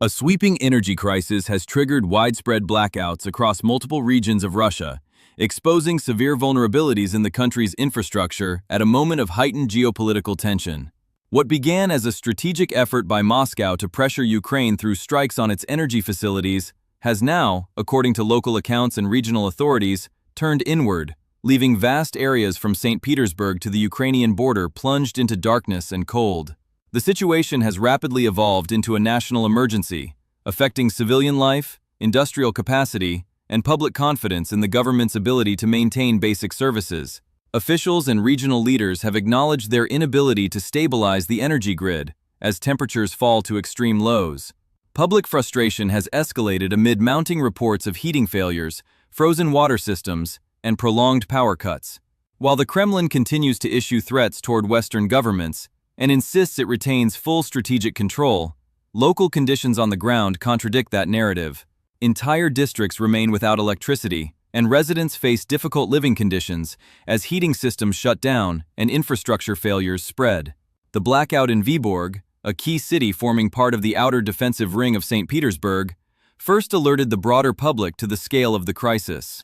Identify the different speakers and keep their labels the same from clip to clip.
Speaker 1: A sweeping energy crisis has triggered widespread blackouts across multiple regions of Russia, exposing severe vulnerabilities in the country's infrastructure at a moment of heightened geopolitical tension. What began as a strategic effort by Moscow to pressure Ukraine through strikes on its energy facilities has now, according to local accounts and regional authorities, turned inward, leaving vast areas from Saint Petersburg to the Ukrainian border plunged into darkness and cold. The situation has rapidly evolved into a national emergency, affecting civilian life, industrial capacity, and public confidence in the government's ability to maintain basic services. Officials and regional leaders have acknowledged their inability to stabilize the energy grid as temperatures fall to extreme lows. Public frustration has escalated amid mounting reports of heating failures, frozen water systems, and prolonged power cuts. While the Kremlin continues to issue threats toward Western governments and insists it retains full strategic control, local conditions on the ground contradict that narrative. Entire districts remain without electricity, and residents face difficult living conditions as heating systems shut down and infrastructure failures spread. The blackout in Vyborg, a key city forming part of the outer defensive ring of Saint Petersburg, first alerted the broader public to the scale of the crisis.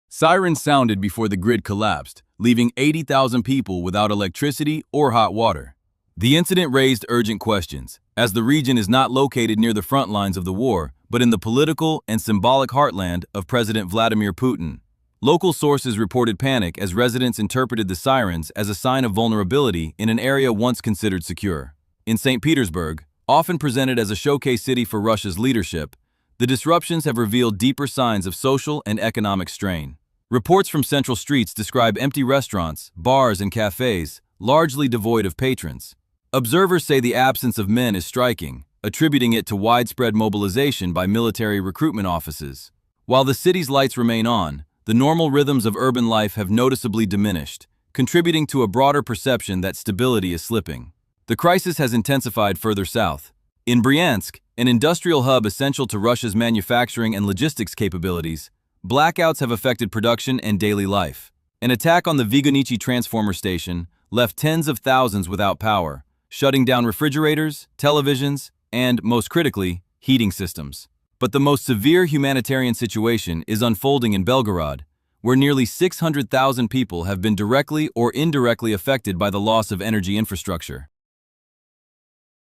Speaker 1: Sirens sounded before the grid collapsed, leaving 80,000 people without electricity or hot water. The incident raised urgent questions, as the region is not located near the front lines of the war, but in the political and symbolic heartland of President Vladimir Putin. Local sources reported panic as residents interpreted the sirens as a sign of vulnerability in an area once considered secure. In St. Petersburg, often presented as a showcase city for Russia's leadership, the disruptions have revealed deeper signs of social and economic strain. Reports from central streets describe empty restaurants, bars, and cafes, largely devoid of patrons. Observers say the absence of men is striking, attributing it to widespread mobilization by military recruitment offices. While the city's lights remain on, the normal rhythms of urban life have noticeably diminished, contributing to a broader perception that stability is slipping. The crisis has intensified further south. In Bryansk, an industrial hub essential to Russia's manufacturing and logistics capabilities, blackouts have affected production and daily life. An attack on the Vigonichi transformer station left tens of thousands without power, shutting down refrigerators, televisions, and, most critically, heating systems. But the most severe humanitarian situation is unfolding in Belgorod, where nearly 600,000 people have been directly or indirectly affected by the loss of energy infrastructure.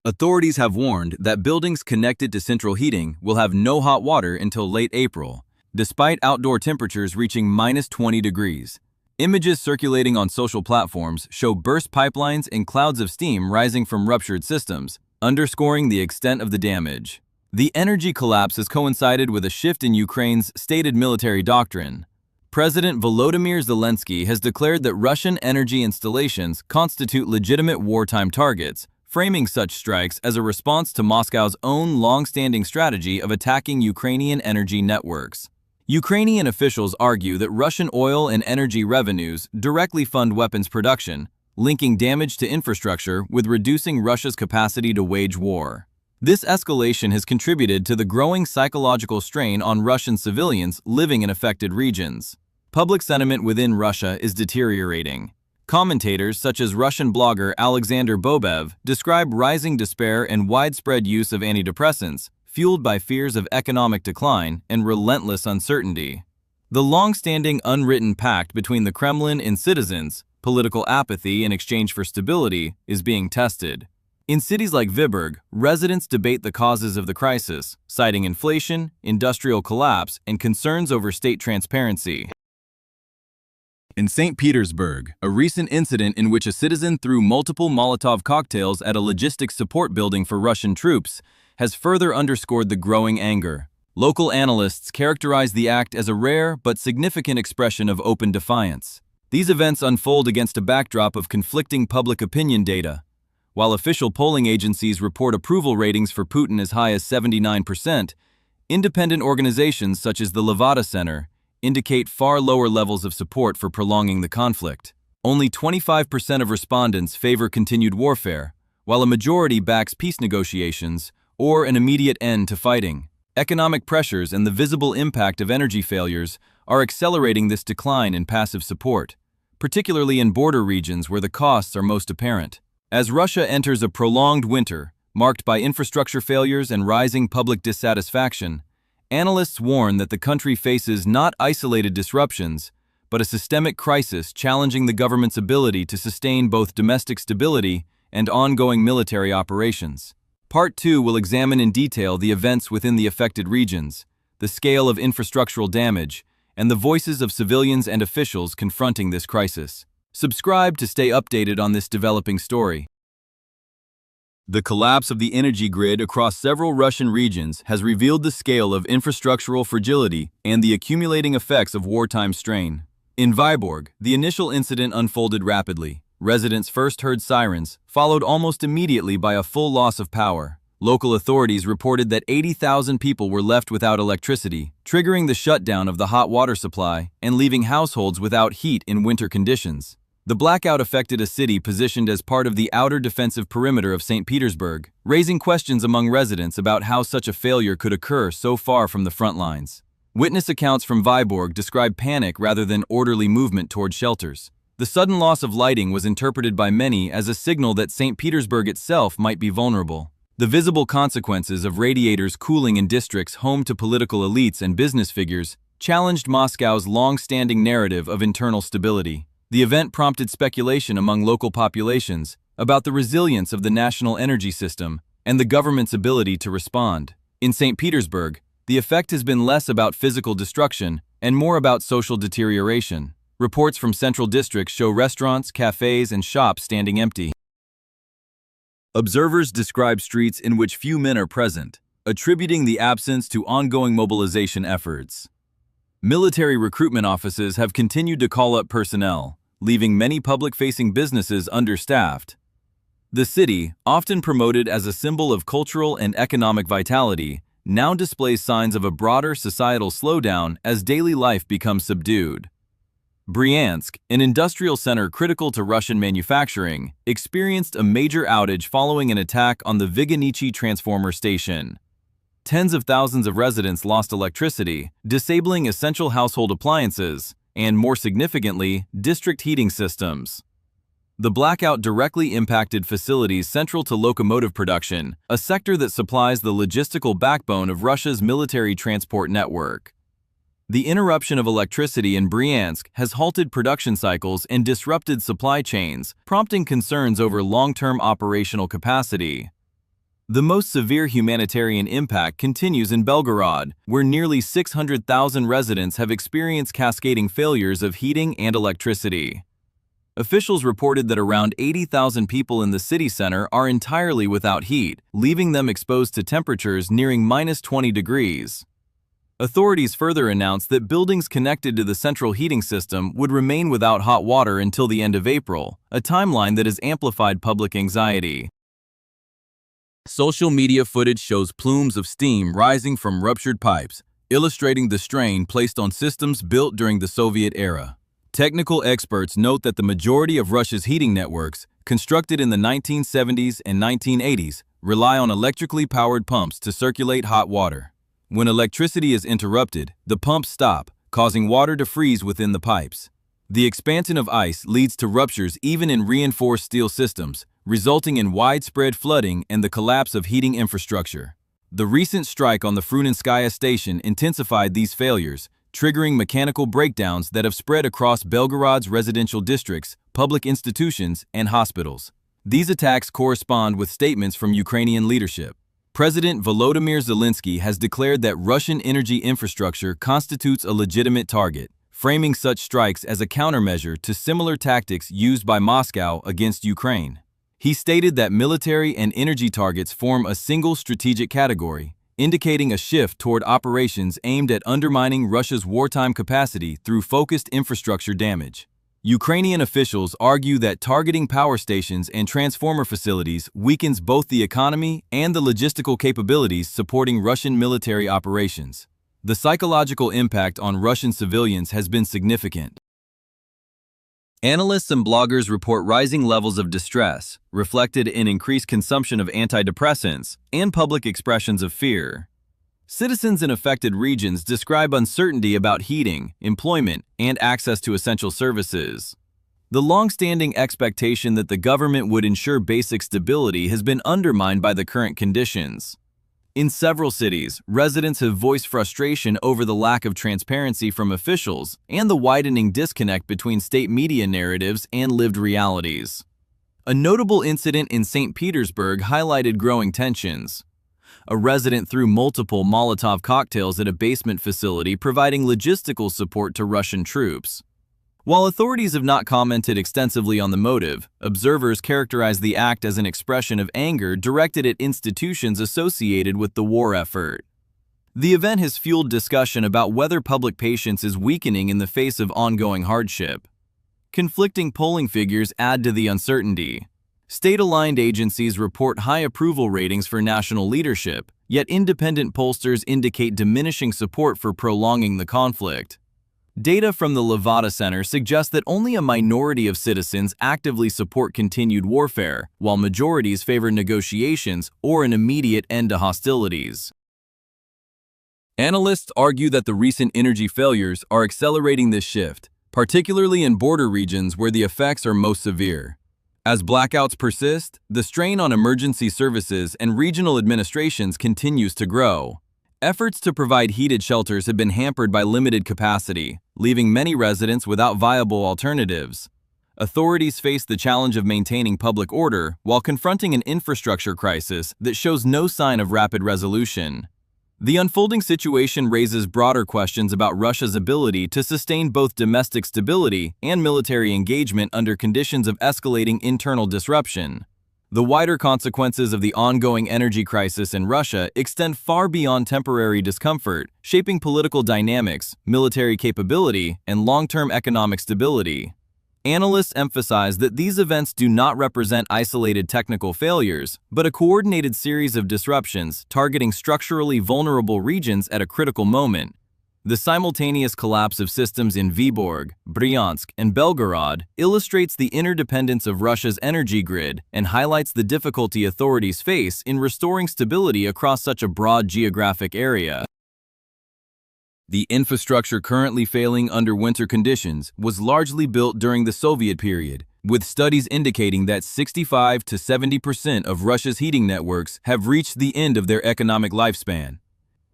Speaker 1: Authorities have warned that buildings connected to central heating will have no hot water until late April, despite outdoor temperatures reaching -20 degrees. Images circulating on social platforms show burst pipelines and clouds of steam rising from ruptured systems, underscoring the extent of the damage. The energy collapse has coincided with a shift in Ukraine's stated military doctrine. President Volodymyr Zelensky has declared that Russian energy installations constitute legitimate wartime targets, framing such strikes as a response to Moscow's own long-standing strategy of attacking Ukrainian energy networks. Ukrainian officials argue that Russian oil and energy revenues directly fund weapons production, linking damage to infrastructure with reducing Russia's capacity to wage war. This escalation has contributed to the growing psychological strain on Russian civilians living in affected regions. Public sentiment within Russia is deteriorating. Commentators such as Russian blogger Alexander Bobev describe rising despair and widespread use of antidepressants, fueled by fears of economic decline and relentless uncertainty. The long-standing unwritten pact between the Kremlin and citizens, political apathy in exchange for stability, is being tested. In cities like Vyborg, residents debate the causes of the crisis, citing inflation, industrial collapse, and concerns over state transparency. In St. Petersburg, a recent incident in which a citizen threw multiple Molotov cocktails at a logistics support building for Russian troops has further underscored the growing anger. Local analysts characterize the act as a rare but significant expression of open defiance. These events unfold against a backdrop of conflicting public opinion data. While official polling agencies report approval ratings for Putin as high as 79%, independent organizations such as the Levada Center indicate far lower levels of support for prolonging the conflict. Only 25% of respondents favor continued warfare, while a majority backs peace negotiations or an immediate end to fighting. Economic pressures and the visible impact of energy failures are accelerating this decline in passive support, particularly in border regions where the costs are most apparent. As Russia enters a prolonged winter, marked by infrastructure failures and rising public dissatisfaction, analysts warn that the country faces not isolated disruptions, but a systemic crisis challenging the government's ability to sustain both domestic stability and ongoing military operations. Part 2 will examine in detail the events within the affected regions, the scale of infrastructural damage, and the voices of civilians and officials confronting this crisis. Subscribe to stay updated on this developing story. The collapse of the energy grid across several Russian regions has revealed the scale of infrastructural fragility and the accumulating effects of wartime strain. In Vyborg, the initial incident unfolded rapidly. Residents first heard sirens, followed almost immediately by a full loss of power. Local authorities reported that 80,000 people were left without electricity, triggering the shutdown of the hot water supply and leaving households without heat in winter conditions. The blackout affected a city positioned as part of the outer defensive perimeter of Saint Petersburg, raising questions among residents about how such a failure could occur so far from the front lines. Witness accounts from Vyborg describe panic rather than orderly movement toward shelters. The sudden loss of lighting was interpreted by many as a signal that St. Petersburg itself might be vulnerable. The visible consequences of radiators cooling in districts home to political elites and business figures challenged Moscow's long-standing narrative of internal stability. The event prompted speculation among local populations about the resilience of the national energy system and the government's ability to respond. In St. Petersburg, the effect has been less about physical destruction and more about social deterioration. Reports from central districts show restaurants, cafes, and shops standing empty. Observers describe streets in which few men are present, attributing the absence to ongoing mobilization efforts. Military recruitment offices have continued to call up personnel, leaving many public-facing businesses understaffed. The city, often promoted as a symbol of cultural and economic vitality, now displays signs of a broader societal slowdown as daily life becomes subdued. Bryansk, an industrial center critical to Russian manufacturing, experienced a major outage following an attack on the Vigonichi transformer station. Tens of thousands of residents lost electricity, disabling essential household appliances, and more significantly, district heating systems. The blackout directly impacted facilities central to locomotive production, a sector that supplies the logistical backbone of Russia's military transport network. The interruption of electricity in Bryansk has halted production cycles and disrupted supply chains, prompting concerns over long-term operational capacity. The most severe humanitarian impact continues in Belgorod, where nearly 600,000 residents have experienced cascading failures of heating and electricity. Officials reported that around 80,000 people in the city center are entirely without heat, leaving them exposed to temperatures nearing -20 degrees. Authorities further announced that buildings connected to the central heating system would remain without hot water until the end of April, a timeline that has amplified public anxiety. Social media footage shows plumes of steam rising from ruptured pipes, illustrating the strain placed on systems built during the Soviet era. Technical experts note that the majority of Russia's heating networks, constructed in the 1970s and 1980s, rely on electrically powered pumps to circulate hot water. When electricity is interrupted, the pumps stop, causing water to freeze within the pipes. The expansion of ice leads to ruptures even in reinforced steel systems, resulting in widespread flooding and the collapse of heating infrastructure. The recent strike on the Frunenskaya station intensified these failures, triggering mechanical breakdowns that have spread across Belgorod's residential districts, public institutions, and hospitals. These attacks correspond with statements from Ukrainian leadership. President Volodymyr Zelensky has declared that Russian energy infrastructure constitutes a legitimate target, framing such strikes as a countermeasure to similar tactics used by Moscow against Ukraine. He stated that military and energy targets form a single strategic category, indicating a shift toward operations aimed at undermining Russia's wartime capacity through focused infrastructure damage. Ukrainian officials argue that targeting power stations and transformer facilities weakens both the economy and the logistical capabilities supporting Russian military operations. The psychological impact on Russian civilians has been significant. Analysts and bloggers report rising levels of distress, reflected in increased consumption of antidepressants and public expressions of fear. Citizens in affected regions describe uncertainty about heating, employment, and access to essential services. The long-standing expectation that the government would ensure basic stability has been undermined by the current conditions. In several cities, residents have voiced frustration over the lack of transparency from officials and the widening disconnect between state media narratives and lived realities. A notable incident in Saint Petersburg highlighted growing tensions. A resident threw multiple Molotov cocktails at a basement facility, providing logistical support to Russian troops. While authorities have not commented extensively on the motive, observers characterize the act as an expression of anger directed at institutions associated with the war effort. The event has fueled discussion about whether public patience is weakening in the face of ongoing hardship. Conflicting polling figures add to the uncertainty. State-aligned agencies report high approval ratings for national leadership, yet independent pollsters indicate diminishing support for prolonging the conflict. Data from the Levada Center suggests that only a minority of citizens actively support continued warfare, while majorities favor negotiations or an immediate end to hostilities. Analysts argue that the recent energy failures are accelerating this shift, particularly in border regions where the effects are most severe. As blackouts persist, the strain on emergency services and regional administrations continues to grow. Efforts to provide heated shelters have been hampered by limited capacity, leaving many residents without viable alternatives. Authorities face the challenge of maintaining public order while confronting an infrastructure crisis that shows no sign of rapid resolution. The unfolding situation raises broader questions about Russia's ability to sustain both domestic stability and military engagement under conditions of escalating internal disruption. The wider consequences of the ongoing energy crisis in Russia extend far beyond temporary discomfort, shaping political dynamics, military capability, and long-term economic stability. Analysts emphasize that these events do not represent isolated technical failures, but a coordinated series of disruptions targeting structurally vulnerable regions at a critical moment. The simultaneous collapse of systems in Vyborg, Bryansk, and Belgorod illustrates the interdependence of Russia's energy grid and highlights the difficulty authorities face in restoring stability across such a broad geographic area. The infrastructure currently failing under winter conditions was largely built during the Soviet period, with studies indicating that 65 to 70% of Russia's heating networks have reached the end of their economic lifespan.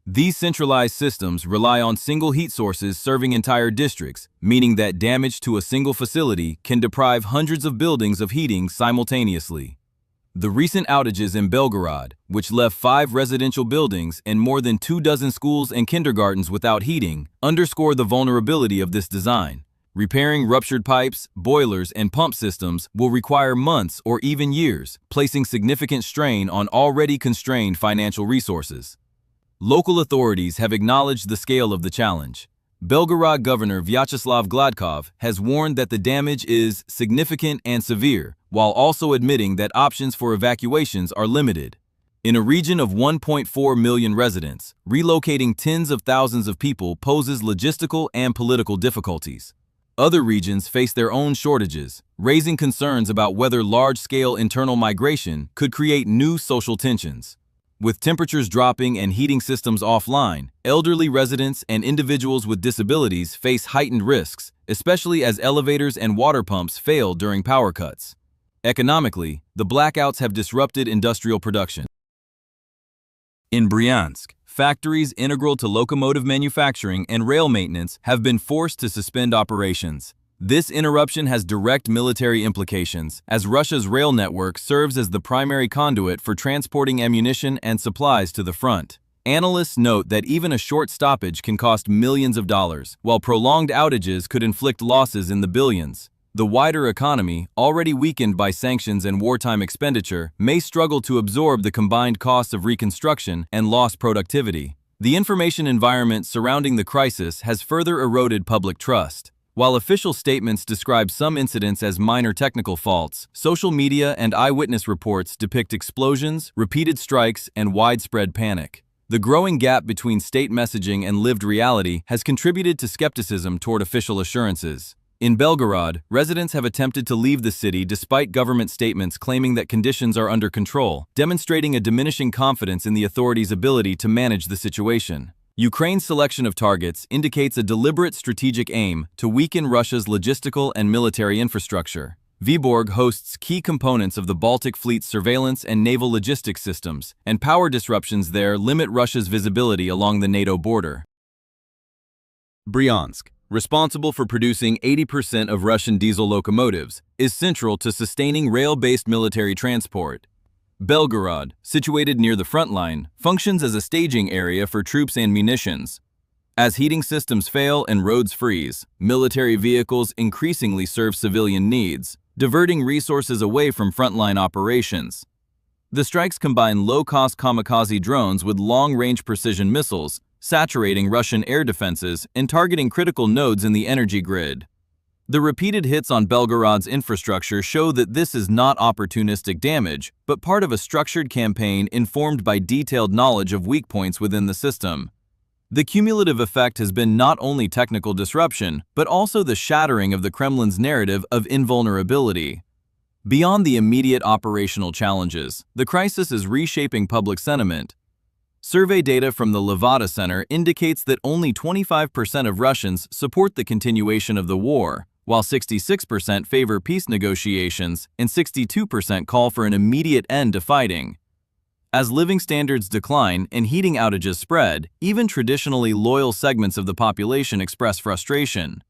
Speaker 1: These centralized systems rely on single heat sources serving entire districts, meaning that damage to a single facility can deprive hundreds of buildings of heating simultaneously. The recent outages in Belgorod, which left 5 residential buildings and more than 24 schools and kindergartens without heating, underscore the vulnerability of this design. Repairing ruptured pipes, boilers, and pump systems will require months or even years, placing significant strain on already constrained financial resources. Local authorities have acknowledged the scale of the challenge. Belgorod Governor Vyacheslav Gladkov has warned that the damage is significant and severe, while also admitting that options for evacuations are limited. In a region of 1.4 million residents, relocating tens of thousands of people poses logistical and political difficulties. Other regions face their own shortages, raising concerns about whether large-scale internal migration could create new social tensions. With temperatures dropping and heating systems offline, elderly residents and individuals with disabilities face heightened risks, especially as elevators and water pumps fail during power cuts. Economically, the blackouts have disrupted industrial production. In Bryansk, factories integral to locomotive manufacturing and rail maintenance have been forced to suspend operations. This interruption has direct military implications, as Russia's rail network serves as the primary conduit for transporting ammunition and supplies to the front. Analysts note that even a short stoppage can cost millions of dollars, while prolonged outages could inflict losses in the billions. The wider economy, already weakened by sanctions and wartime expenditure, may struggle to absorb the combined costs of reconstruction and lost productivity. The information environment surrounding the crisis has further eroded public trust. While official statements describe some incidents as minor technical faults, social media and eyewitness reports depict explosions, repeated strikes, and widespread panic. The growing gap between state messaging and lived reality has contributed to skepticism toward official assurances. In Belgorod, residents have attempted to leave the city despite government statements claiming that conditions are under control, demonstrating a diminishing confidence in the authorities' ability to manage the situation. Ukraine's selection of targets indicates a deliberate strategic aim to weaken Russia's logistical and military infrastructure. Vyborg hosts key components of the Baltic Fleet's surveillance and naval logistics systems, and power disruptions there limit Russia's visibility along the NATO border. Bryansk, responsible for producing 80% of Russian diesel locomotives, is central to sustaining rail-based military transport. Belgorod, situated near the front line, functions as a staging area for troops and munitions. As heating systems fail and roads freeze, military vehicles increasingly serve civilian needs, diverting resources away from frontline operations. The strikes combine low-cost kamikaze drones with long-range precision missiles, saturating Russian air defenses and targeting critical nodes in the energy grid. The repeated hits on Belgorod's infrastructure show that this is not opportunistic damage, but part of a structured campaign informed by detailed knowledge of weak points within the system. The cumulative effect has been not only technical disruption, but also the shattering of the Kremlin's narrative of invulnerability. Beyond the immediate operational challenges, the crisis is reshaping public sentiment. Survey data from the Levada Center indicates that only 25% of Russians support the continuation of the war, while 66% favor peace negotiations and 62% call for an immediate end to fighting. As living standards decline and heating outages spread, even traditionally loyal segments of the population express frustration.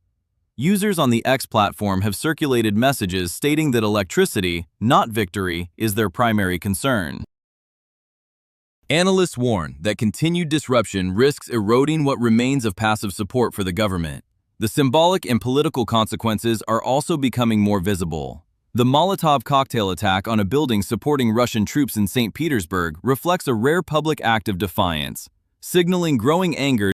Speaker 1: Users on the X platform have circulated messages stating that electricity, not victory, is their primary concern. Analysts warn that continued disruption risks eroding what remains of passive support for the government. The symbolic and political consequences are also becoming more visible. The Molotov cocktail attack on a building supporting Russian troops in Saint Petersburg reflects a rare public act of defiance, signaling growing anger